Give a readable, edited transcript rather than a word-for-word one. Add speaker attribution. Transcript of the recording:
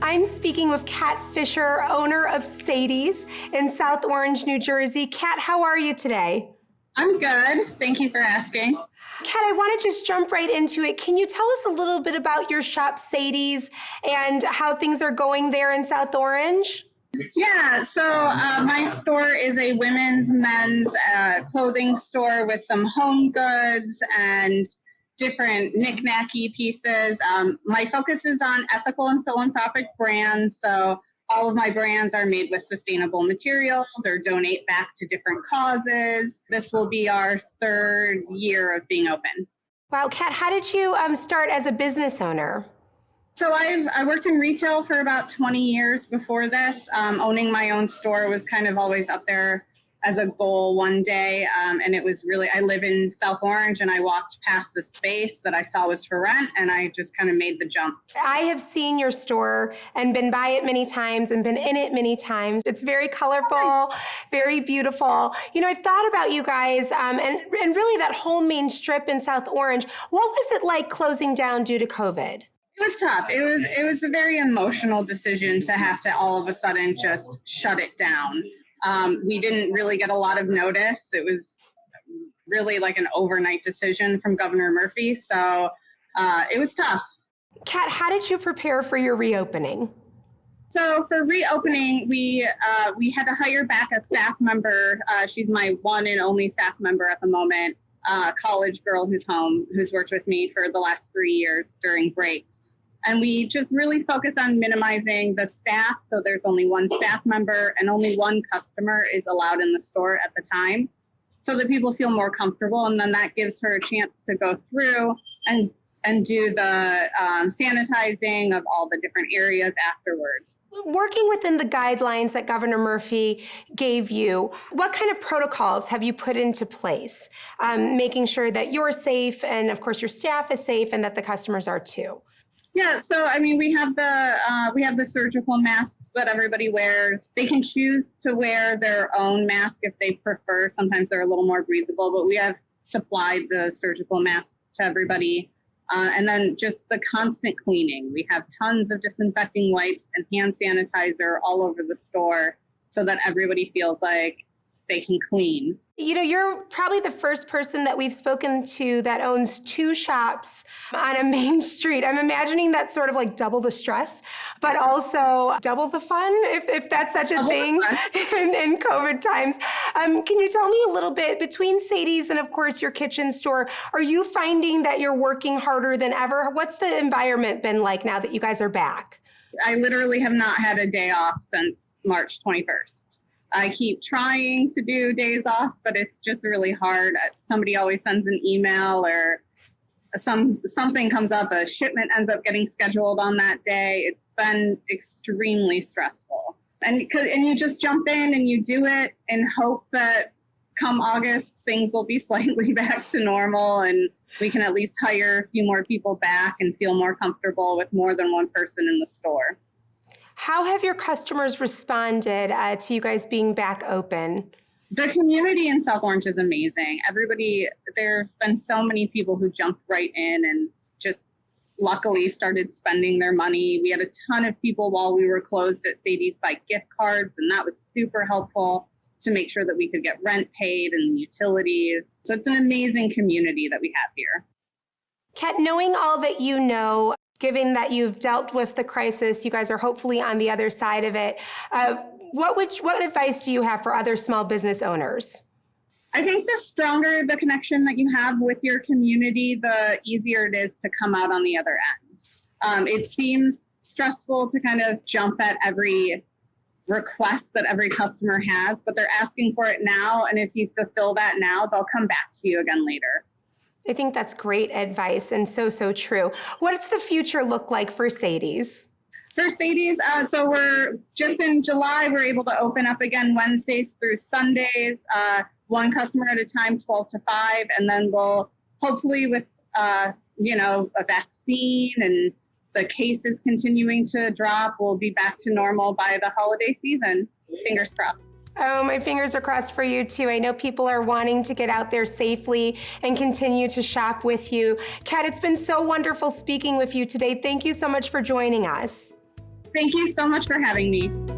Speaker 1: I'm speaking with Kat Fisher, owner of Sadies in South Orange, New Jersey. Kat, how are you today?
Speaker 2: I'm good. Thank you for asking.
Speaker 1: Kat, I want to just jump right into it. Can you tell us a little bit about your shop, Sadies, and how things are going there in South Orange?
Speaker 2: Yeah, so my store is a women's, men's clothing store with some home goods and different knick-knacky pieces. My focus is on ethical and philanthropic brands, so all of my brands are made with sustainable materials or donate back to different causes. This will be our 3rd year of being open.
Speaker 1: Wow, Kat, how did you start as a business owner?
Speaker 2: So I worked in retail for about 20 years before this. Owning my own store was kind of always up there as a goal one day. And it was really, I live in South Orange and I walked past a space that I saw was for rent and I just kind of made the jump.
Speaker 1: I have seen your store and been by it many times and been in it many times. It's very colorful, very beautiful. You know, I've thought about you guys and really that whole main strip in South Orange. What was it like closing down due to COVID?
Speaker 2: It was tough. It was a very emotional decision to have to all of a sudden just shut it down. We didn't really get a lot of notice. It was really like an overnight decision from Governor Murphy. So it was tough.
Speaker 1: Kat, how did you prepare for your reopening?
Speaker 2: So for reopening, we had to hire back a staff member. She's my one and only staff member at the moment. College girl who's worked with me for the last 3 years during breaks. And we just really focus on minimizing the staff. So there's only one staff member and only one customer is allowed in the store at the time so that people feel more comfortable. And then that gives her a chance to go through and do the sanitizing of all the different areas afterwards.
Speaker 1: Working within the guidelines that Governor Murphy gave you, what kind of protocols have you put into place, making sure that you're safe and, of course, your staff is safe and that the customers are too?
Speaker 2: Yeah, so I mean, we have the surgical masks that everybody wears. They can choose to wear their own mask if they prefer. Sometimes they're a little more breathable, but we have supplied the surgical masks to everybody. And then just the constant cleaning. We have tons of disinfecting wipes and hand sanitizer all over the store so that everybody feels like they can clean.
Speaker 1: You know, you're probably the first person that we've spoken to that owns 2 shops on a main street. I'm imagining that's sort of like double the stress, but also double the fun, if that's such a thing in COVID times. Can you tell me a little bit, between Sadie's and, of course, your kitchen store, are you finding that you're working harder than ever? What's the environment been like now that you guys are back?
Speaker 2: I literally have not had a day off since March 21st. I keep trying to do days off, but it's just really hard. Somebody always sends an email or something comes up, a shipment ends up getting scheduled on that day. It's been extremely stressful. And you just jump in and you do it and hope that come August, things will be slightly back to normal and we can at least hire a few more people back and feel more comfortable with more than one person in the store.
Speaker 1: How have your customers responded to you guys being back open?
Speaker 2: The community in South Orange is amazing. There have been so many people who jumped right in and just luckily started spending their money. We had a ton of people while we were closed at Sadie's buy gift cards, and that was super helpful to make sure that we could get rent paid and utilities. So it's an amazing community that we have here.
Speaker 1: Kat, knowing all that you know, given that you've dealt with the crisis, you guys are hopefully on the other side of it. What advice do you have for other small business owners?
Speaker 2: I think the stronger the connection that you have with your community, the easier it is to come out on the other end. It seems stressful to kind of jump at every request that every customer has, but they're asking for it now. And if you fulfill that now, they'll come back to you again later.
Speaker 1: I think that's great advice and so true. What does the future look like for Sadie's?
Speaker 2: For Sadie's, so we're just in July, we're able to open up again Wednesdays through Sundays, one customer at a time, 12 to 5. And then we'll hopefully with, a vaccine and the cases continuing to drop, we'll be back to normal by the holiday season. Fingers crossed.
Speaker 1: Oh, my fingers are crossed for you too. I know people are wanting to get out there safely and continue to shop with you. Kat, it's been so wonderful speaking with you today. Thank you so much for joining us.
Speaker 2: Thank you so much for having me.